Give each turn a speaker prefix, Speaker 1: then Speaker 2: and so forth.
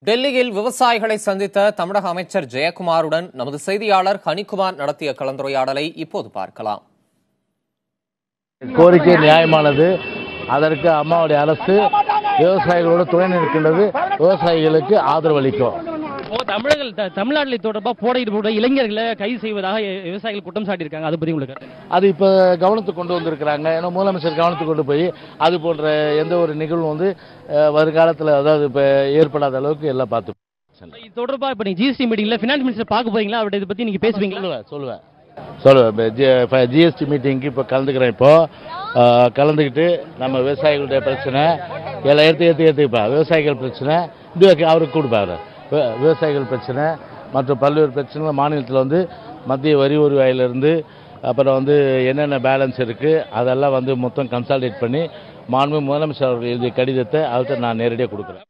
Speaker 1: டெல்லியில் விவசாயிகளை சந்தித்த தமிழக அமைச்சர் ஜெயக்குமாருடன் நமது செய்தியாளர் ஹனிகுமார் நடத்திய கலந்துரையாடலை இப்போது பார்க்கலாம்.
Speaker 2: கோரிக்கை நியாயமானது. அதற்கு அம்மாவுடைய அரசு விவசாயிகளோடு துணை நிற்கின்றது. விவசாயிகளுக்கு ஆதரவு அளிக்கும்.
Speaker 3: தமிழ்நாட்டில் தொடர்பாக போட இளைஞர்களை கைது செய்வதாக விவசாயிகள் குற்றம் சாட்டியிருக்காங்க. அது பற்றி உங்களுக்கு
Speaker 2: அது இப்போ கவனத்துக்கு கொண்டு வந்திருக்கிறாங்க. ஏன்னா முதலமைச்சர் கவனத்துக்கு கொண்டு போய் அது போன்ற எந்த ஒரு நிகழ்வும் வருங்காலத்தில் அதாவது இப்போ ஏற்படாத அளவுக்கு எல்லாம் பார்த்து
Speaker 3: இது தொடர்பாக இப்போ நீங்கள் ஜிஎஸ்டி மீட்டிங்கில் ஃபினான்ஸ் மினிஸ்டர் பார்க்க போறீங்களா? அவர்கிட்ட இதை பற்றி நீங்கள் பேசுவீங்களா?
Speaker 2: சொல்லுவேன். ஜிஎஸ்டி மீட்டிங்க்கு இப்போ கலந்துக்கிறேன். கலந்துக்கிட்டு நம்ம விவசாயிகளுடைய பிரச்சனை எல்லாம் எடுத்துப்பா. விவசாயிகள் பிரச்சனை அவருக்கு கொடுப்பாரு. விவசாயிகள் பிரச்சனை மற்றும் பல்வேறு பிரச்சனைகள் மாநிலத்தில் மத்திய வரி வருவாயிலிருந்து அப்புறம் என்னென்ன பேலன்ஸ் இருக்குது அதெல்லாம் மொத்தம் கன்சால்டேட் பண்ணி மாண்புமிகு முதலமைச்சர் அவர்கள் எழுதிய கடிதத்தை அவர்கிட்ட நான் நேரடியாக கொடுக்குறேன்.